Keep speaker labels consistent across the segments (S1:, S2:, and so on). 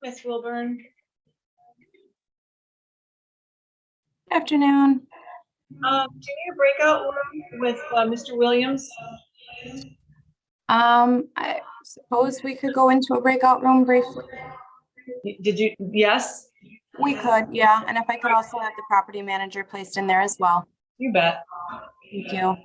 S1: Ms. Wilburn.
S2: Afternoon.
S1: Do you need a breakout room with Mr. Williams?
S2: I suppose we could go into a breakout room briefly.
S1: Did you? Yes.
S2: We could, yeah. And if I could also have the property manager placed in there as well.
S1: You bet.
S2: Thank you.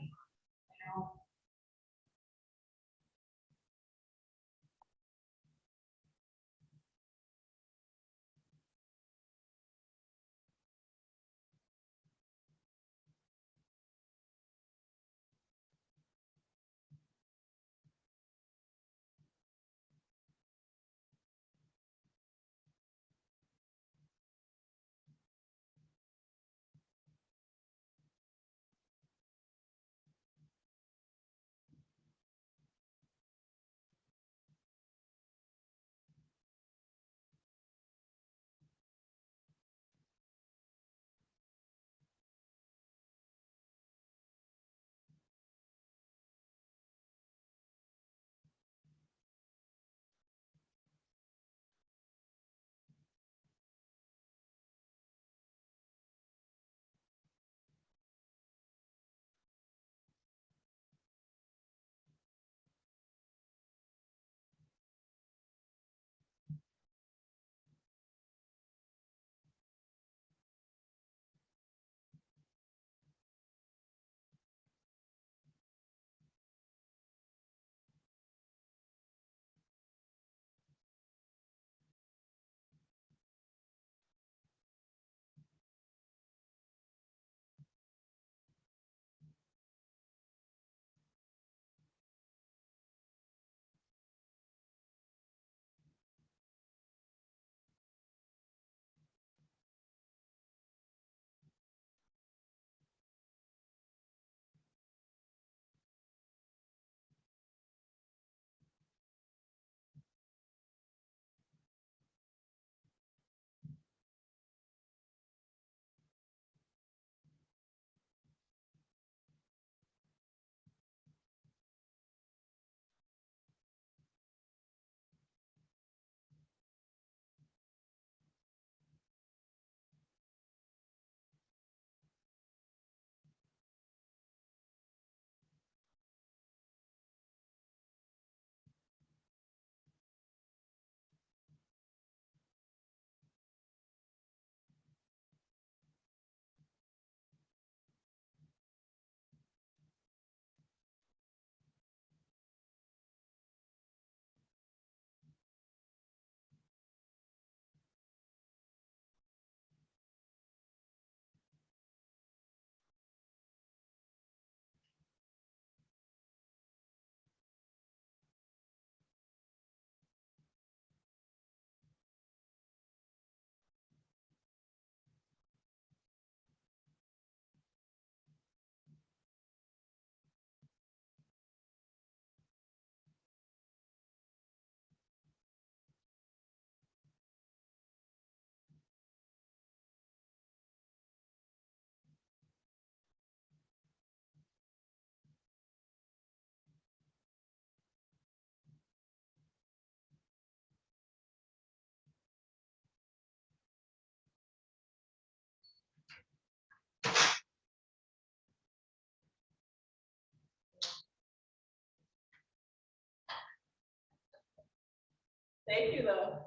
S1: Thank you, though.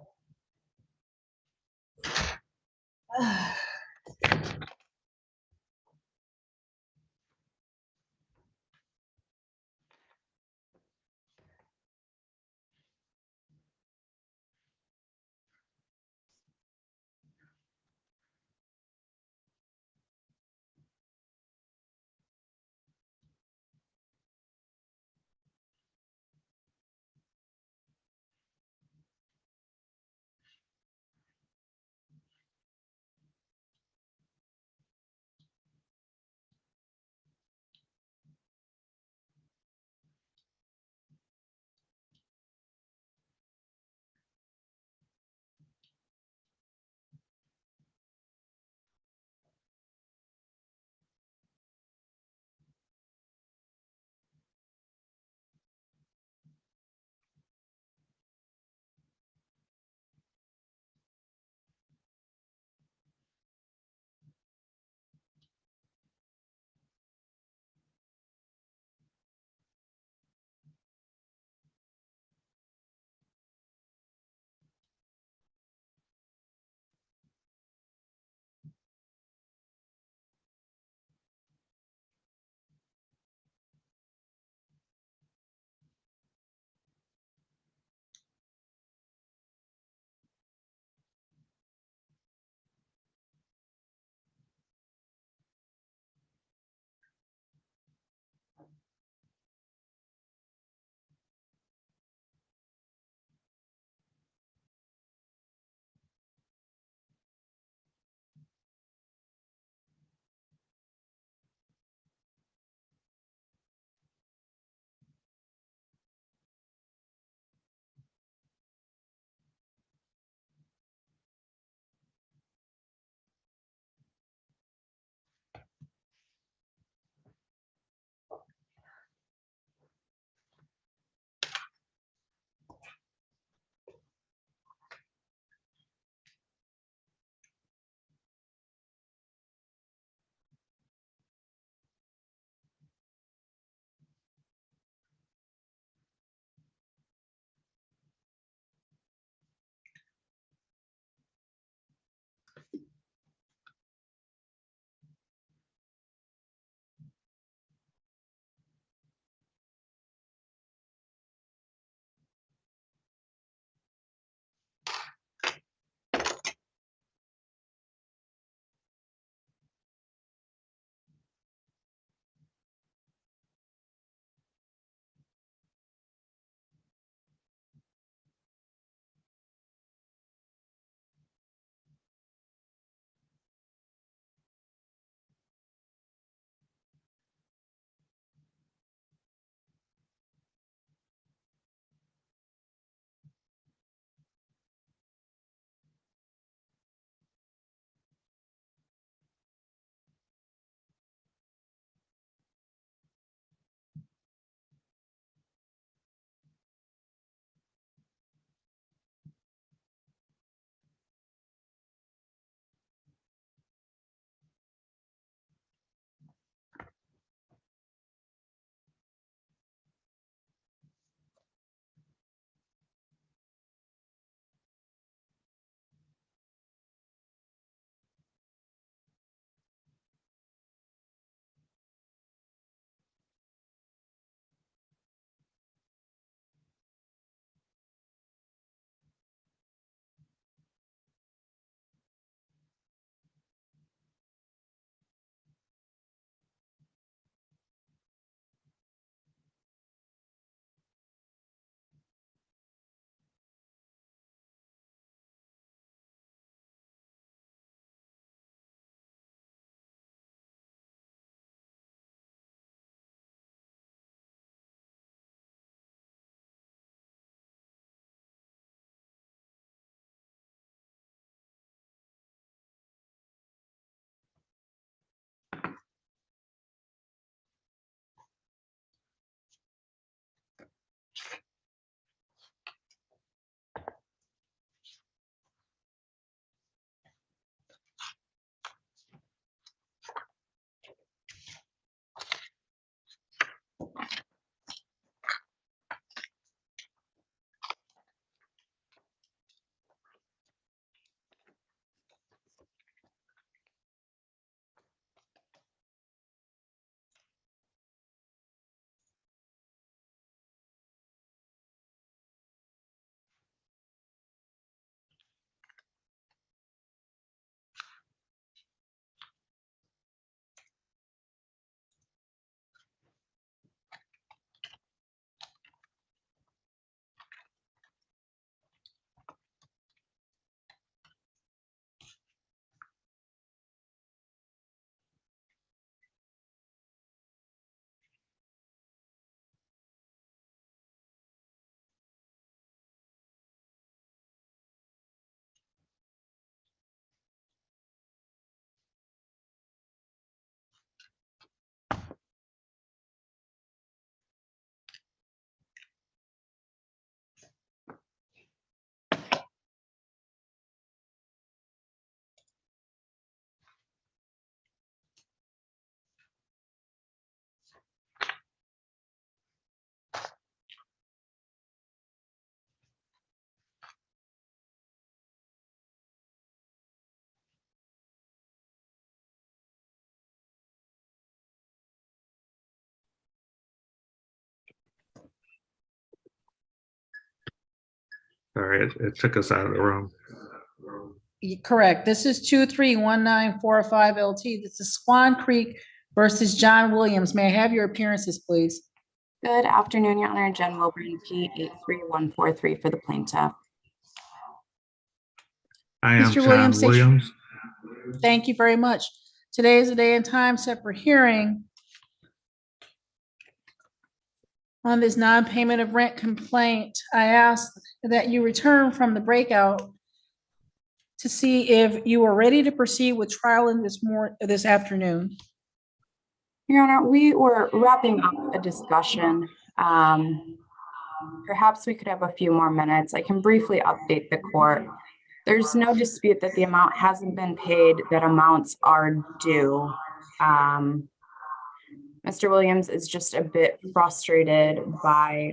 S3: Sorry, it took us out of the room.
S4: Correct. This is 231945 LT. This is Swan Creek versus John Williams. May I have your appearances, please?
S2: Good afternoon, Your Honor. Jen Wilburn, P83143 for the plaintiff.
S3: I am
S4: Mr.
S3: John
S4: Williams,
S3: Williams.
S4: Thank you very much. Today is the day and time set for hearing on this non-payment of rent complaint. I ask that you return from the breakout to see if you are ready to proceed with trial in this afternoon.
S2: Your Honor, we were wrapping up a discussion. Perhaps we could have a few more minutes. I can briefly update the court. There's no dispute that the amount hasn't been paid, that amounts are due. Mr. Williams is just a bit frustrated by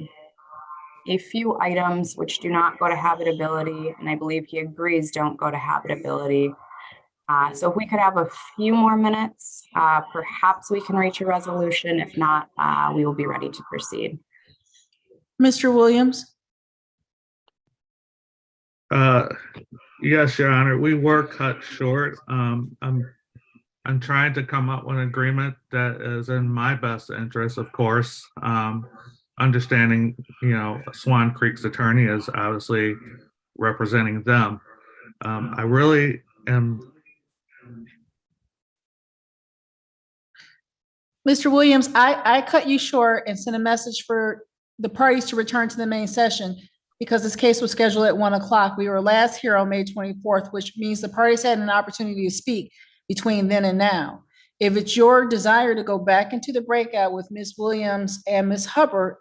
S2: a few items which do not go to habitability, and I believe he agrees don't go to habitability. So if we could have a few more minutes, perhaps we can reach a resolution. If not, we will be ready to proceed.
S4: Mr. Williams?
S3: Yes, Your Honor, we were cut short. I'm trying to come up with an agreement that is in my best interest, of course. Understanding, Swan Creek's attorney is obviously representing them. I really am.
S4: Mr. Williams, I cut you short and sent a message for the parties to return to the main session because this case was scheduled at 1 o'clock. We were last here on May 24th, which means the parties had an opportunity to speak between then and now. If it's your desire to go back into the breakout with Ms. Williams and Ms. Hubbard,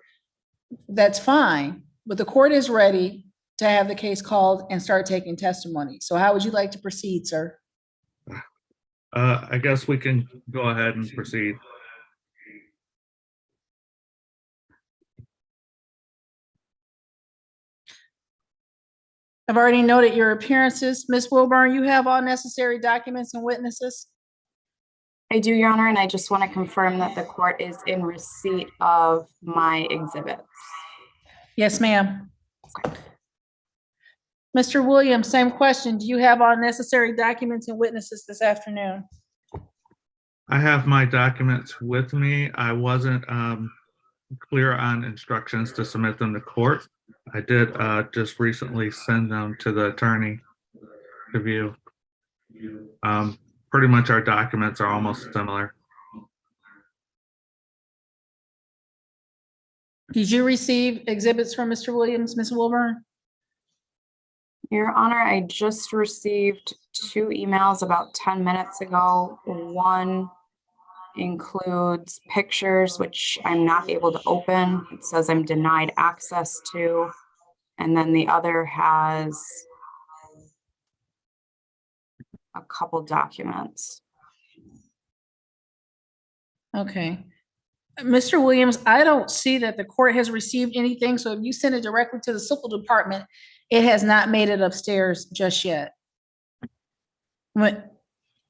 S4: that's fine, but the court is ready to have the case called and start taking testimony. So how would you like to proceed, sir?
S3: I guess we can go ahead and proceed.
S4: I've already noted your appearances. Ms. Wilburn, you have all necessary documents and witnesses?
S2: I do, Your Honor, and I just want to confirm that the court is in receipt of my exhibits.
S4: Yes, ma'am. Mr. Williams, same question. Do you have all necessary documents and witnesses this afternoon?
S3: I have my documents with me. I wasn't clear on instructions to submit them to court. I did just recently send them to the attorney to view. Pretty much our documents are almost similar.
S4: Did you receive exhibits from Mr. Williams, Ms. Wilburn?
S2: Your Honor, I just received 2 emails about 10 minutes ago. One includes pictures, which I'm not able to open. It says I'm denied access to. And then the other has a couple documents.
S4: Okay. Mr. Williams, I don't see that the court has received anything. So if you send it directly to the civil department, it has not made it upstairs just yet. When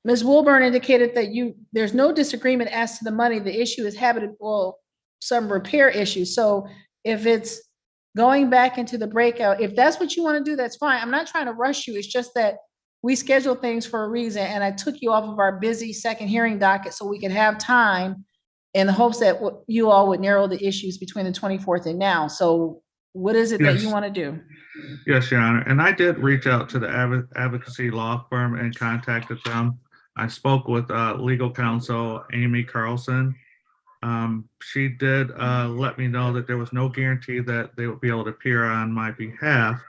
S4: Ms. Wilburn indicated that there's no disagreement as to the money. The issue is habitable, some repair issues. So if it's going back into the breakout, if that's what you want to do, that's fine. I'm not trying to rush you. It's just that we schedule things for a reason, and I took you off of our busy second hearing docket so we could have time in the hopes that you all would narrow the issues between the 24th and now. So what is it that you want to do?
S3: Yes, Your Honor. And I did reach out to the advocacy law firm and contacted them. I spoke with legal counsel Amy Carlson. She did let me know that there was no guarantee that they would be able to appear on my behalf.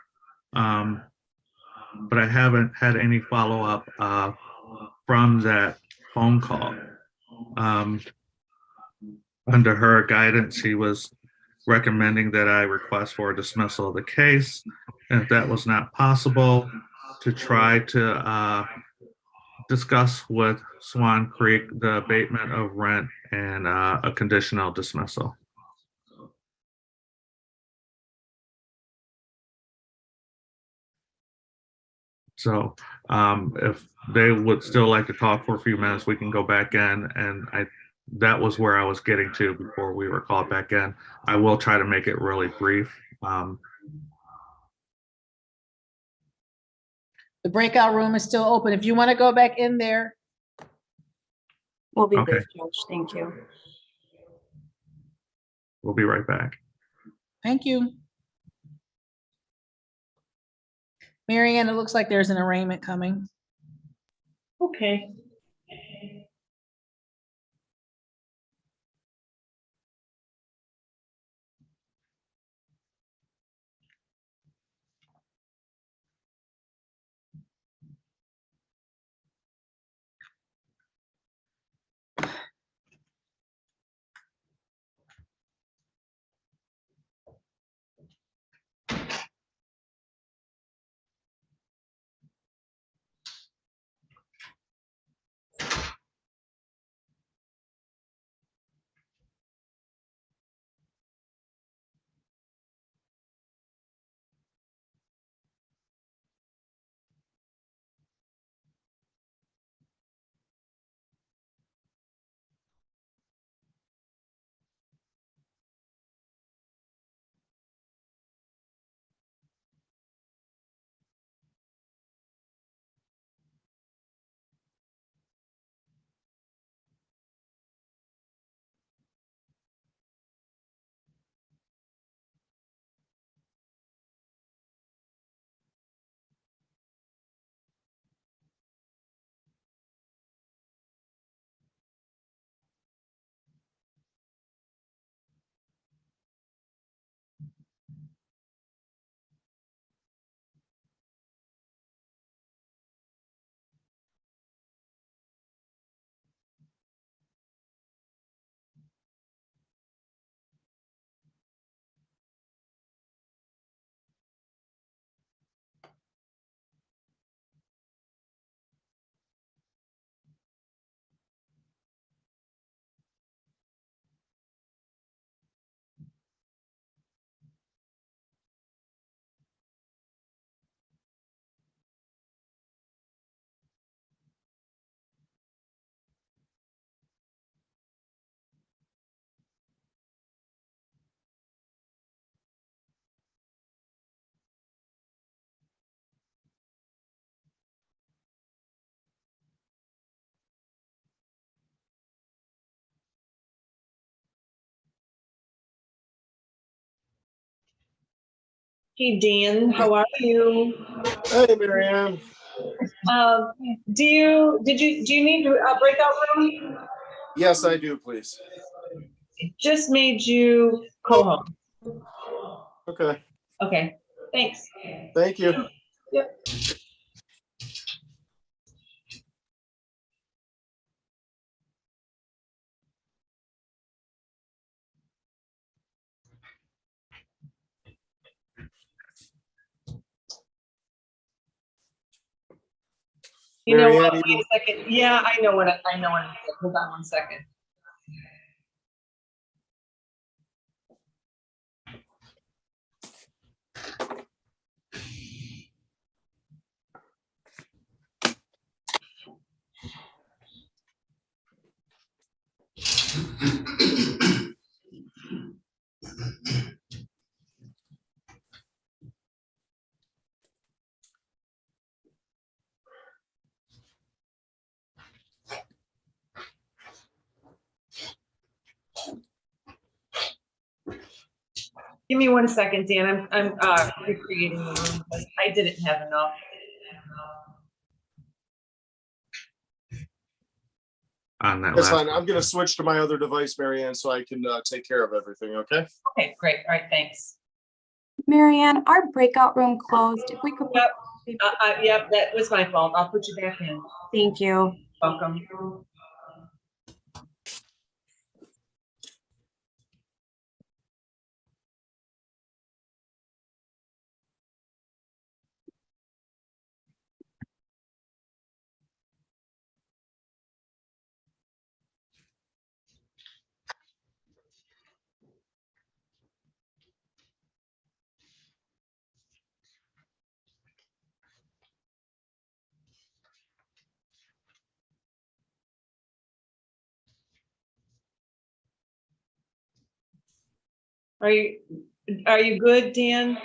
S3: But I haven't had any follow-up from that phone call. Under her guidance, she was recommending that I request for a dismissal of the case. And if that was not possible, to try to discuss with Swan Creek the abatement of rent and a conditional dismissal. So if they would still like to talk for a few minutes, we can go back in, and that was where I was getting to before we were called back in. I will try to make it really brief.
S4: The breakout room is still open. If you want to go back in there,
S2: We'll be
S3: Okay.
S2: brief, Judge. Thank you.
S3: We'll be right back.
S4: thank you. Mary Ann, it looks like there's an arraignment coming.
S1: Okay. Hey, Dan, how are you?
S5: Hey, Marianne.
S1: Do you need a breakout room?
S5: Yes, I do, please.
S1: It just made you co-host.
S5: Okay,
S1: Okay, thanks.
S5: thank you.
S1: Yep. You know what?
S5: Marianne,
S1: Wait a second. Yeah, I know what it is. Hold on one second. Give me 1 second, Dan. I'm recreating the room because I didn't have enough.
S3: On that
S5: that's
S3: last.
S5: fine. I'm gonna switch to my other device, Marianne, so I can take care of everything, okay?
S1: Okay, great. All right, thanks.
S2: Mary Ann, our breakout room closed. If we could.
S1: Yep. Yep, that was my fault. I'll put you back in.
S2: Thank you.
S1: Welcome. Are you good, Dan?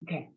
S1: Okay.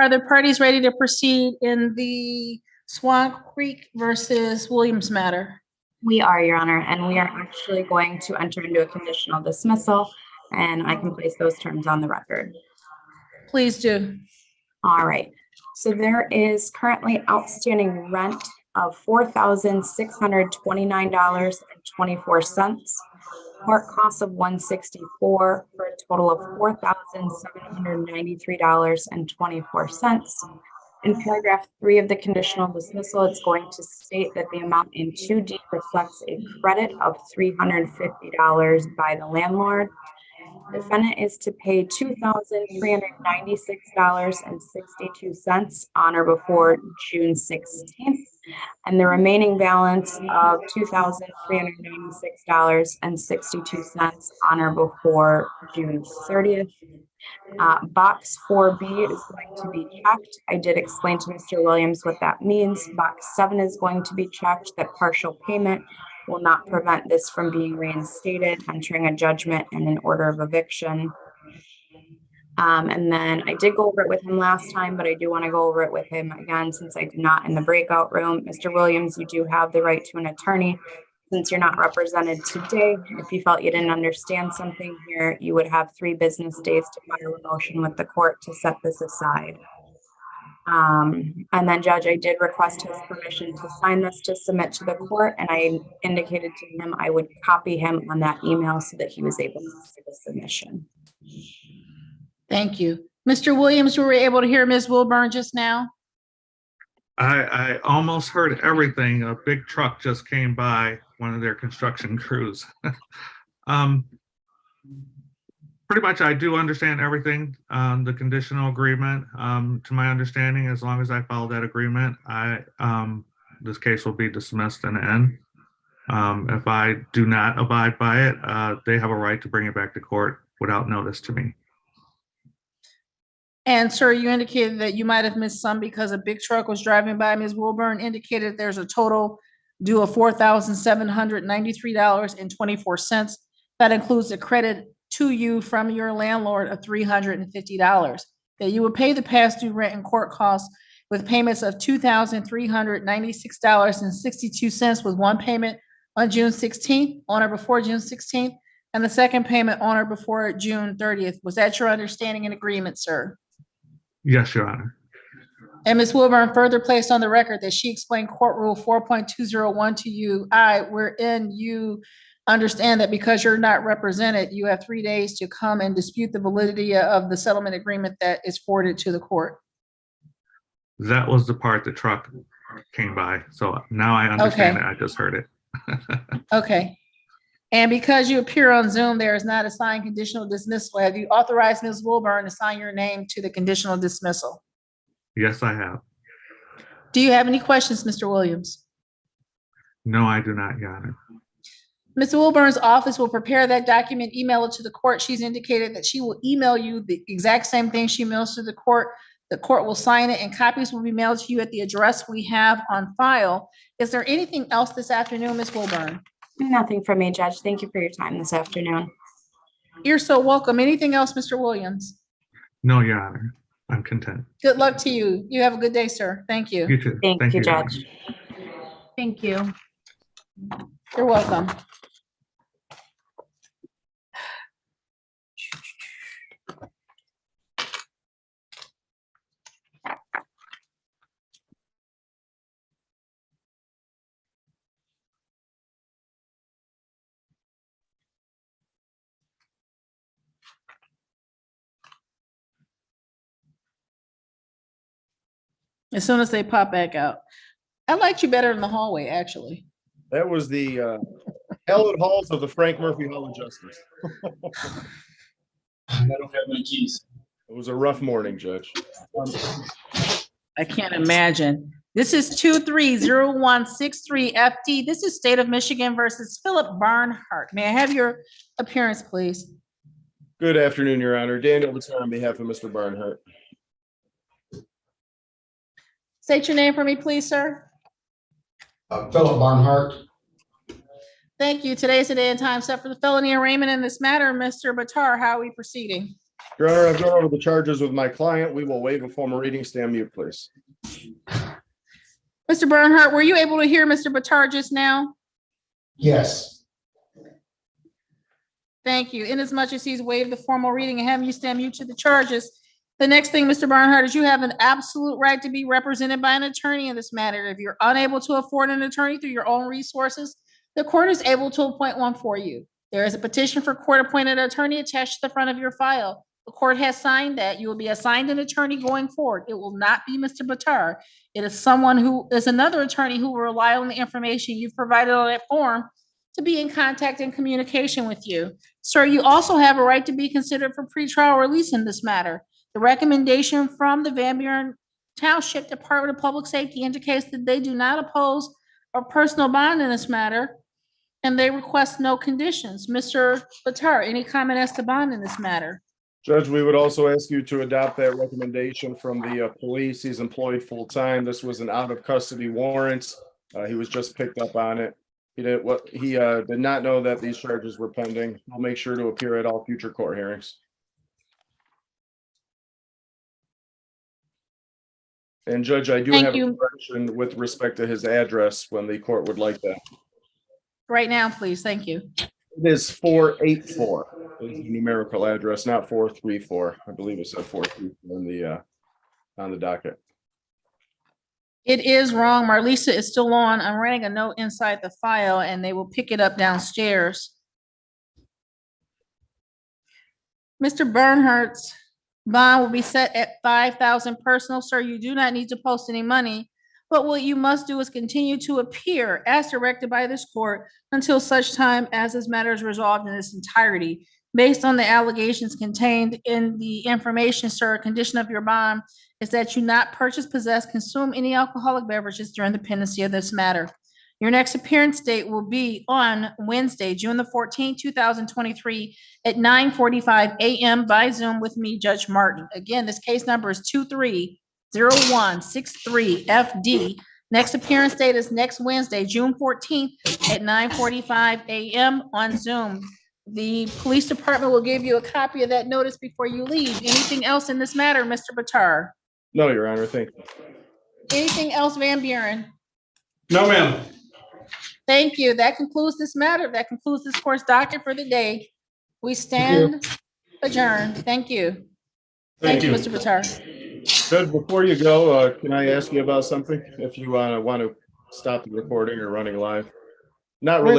S4: Are the parties ready to proceed in the Swan Creek versus Williams matter?
S2: We are, Your Honor, and we are actually going to enter into a conditional dismissal, and I can place those terms on the record.
S4: Please do.
S2: All right. So there is currently outstanding rent of $4,629.24. Court costs of $164 for a total of $4,793.24. In paragraph 3 of the conditional dismissal, it's going to state that the amount in 2D reflects a credit of $350 by the landlord. Defendant is to pay $2,396.62 on or before June 16th, and the remaining balance of $2,396.62 on or before June 30th. Box 4B is going to be checked. I did explain to Mr. Williams what that means. Box 7 is going to be checked, that partial payment will not prevent this from being reinstated, entering a judgment and an order of eviction. And then I did go over it with him last time, but I do want to go over it with him again since I did not in the breakout room. Mr. Williams, you do have the right to an attorney. Since you're not represented today, if you felt you didn't understand something here, you would have 3 business days to file a motion with the court to set this aside. And then Judge, I did request his permission to sign this to submit to the court, and I indicated to him I would copy him on that email so that he was able to see the submission.
S4: Thank you. Mr. Williams, you were able to hear Ms. Wilburn just now?
S3: I almost heard everything. A big truck just came by, one of their construction crews. Pretty much, I do understand everything, the conditional agreement. To my understanding, as long as I follow that agreement, this case will be dismissed and end. If I do not abide by it, they have a right to bring it back to court without notice to me.
S4: And sir, you indicated that you might have missed some because a big truck was driving by. Ms. Wilburn indicated there's a total due of $4,793.24. That includes the credit to you from your landlord of $350. That you will pay the past due rent and court costs with payments of $2,396.62 with one payment on June 16th, on or before June 16th, and the second payment on or before June 30th. Was that your understanding and agreement, sir?
S3: Yes, Your Honor.
S4: And Ms. Wilburn further placed on the record that she explained court rule 4.201 to you, wherein you understand that because you're not represented, you have 3 days to come and dispute the validity of the settlement agreement that is forwarded to the court.
S3: That was the part the truck came by. So now I understand it. I just heard it.
S4: Okay. And because you appear on Zoom, there is not a signed conditional dismissal. Have you authorized Ms. Wilburn to sign your name to the conditional dismissal?
S3: Yes, I have.
S4: Do you have any questions, Mr. Williams?
S3: No, I do not, Your Honor.
S4: Ms. Wilburn's office will prepare that document, email it to the court. She's indicated that she will email you the exact same thing she mails to the court. The court will sign it and copies will be mailed to you at the address we have on file. Is there anything else this afternoon, Ms. Wilburn?
S2: Nothing from me, Judge. Thank you for your time this afternoon.
S4: You're so welcome. Anything else, Mr. Williams?
S3: No, Your Honor. I'm content.
S4: Good luck to you. You have a good day, sir. Thank you.
S3: You too.
S2: Thank you,
S3: Your Honor.
S2: Judge.
S1: Thank you.
S4: You're welcome. As soon as they pop back out. I liked you better in the hallway, actually.
S5: That was the hallowed halls of the Frank Murphy Hall of Justice.
S6: I don't have any keys.
S5: It was a rough morning, Judge.
S4: I can't imagine. This is 230163 FD. This is State of Michigan versus Philip Barnhart. May I have your appearance, please?
S5: Good afternoon, Your Honor. Daniel Batar on behalf of Mr. Barnhart.
S4: State your name for me, please, sir.
S6: Philip Barnhart.
S4: Thank you. Today is the day and time set for the felony arraignment in this matter. Mr. Batar, how are we proceeding?
S5: Your Honor, I've gone over the charges with my client. We will waive a formal reading. Stand mute, please.
S4: Mr. Barnhart, were you able to hear Mr. Batar just now?
S6: Yes.
S4: Thank you. Inasmuch as he's waived the formal reading and having you stand mute to the charges, the next thing, Mr. Barnhart, is you have an absolute right to be represented by an attorney in this matter. If you're unable to afford an attorney through your own resources, the court is able to appoint one for you. There is a petition for court-appointed attorney attached to the front of your file. The court has signed that. You will be assigned an attorney going forward. It will not be Mr. Batar. It is someone who is another attorney who will rely on the information you've provided on that form to be in contact and communication with you. Sir, you also have a right to be considered for pretrial release in this matter. The recommendation from the Van Buren Township Department of Public Safety indicates that they do not oppose a personal bond in this matter, and they request no conditions. Mr. Batar, any comment as to bond in this matter?
S5: Judge, we would also ask you to adopt that recommendation from the police. He's employed full-time. This was an out-of-custody warrant. He was just picked up on it. He did not know that these charges were pending. I'll make sure to appear at all future court hearings. And Judge, I do
S4: Thank
S5: have
S4: you.
S5: a question with respect to his address when the court would like that.
S4: right now, please. Thank you.
S5: It is 484. It's the numerical address, not 434. I believe it said 434 in the, on the docket.
S4: It is wrong. Marlisa is still on. I'm writing a note inside the file and they will pick it up downstairs. Mr. Bernhardt's bond will be set at 5,000 personal. Sir, you do not need to post any money. But what you must do is continue to appear as directed by this court until such time as this matter is resolved in its entirety. Based on the allegations contained in the information, sir, a condition of your bond is that you not purchase, possess, consume any alcoholic beverages during the pendency of this matter. Your next appearance date will be on Wednesday, June the 14th, 2023 at 9:45 a.m. by Zoom with me, Judge Martin. Again, this case number is 230163FD. Next appearance date is next Wednesday, June 14th at 9:45 a.m. on Zoom. The police department will give you a copy of that notice before you leave. Anything else in this matter, Mr. Batar?
S5: No, Your Honor, thank you.
S4: Anything else, Van Buren?
S6: No, ma'am.
S4: Thank you. That concludes this matter. That concludes this court's docket for the day. We stand adjourned. Thank you. Thank you, Mr. Batar.
S5: Judge, before you go, can I ask you about something? If you want to stop the recording or running live? Not related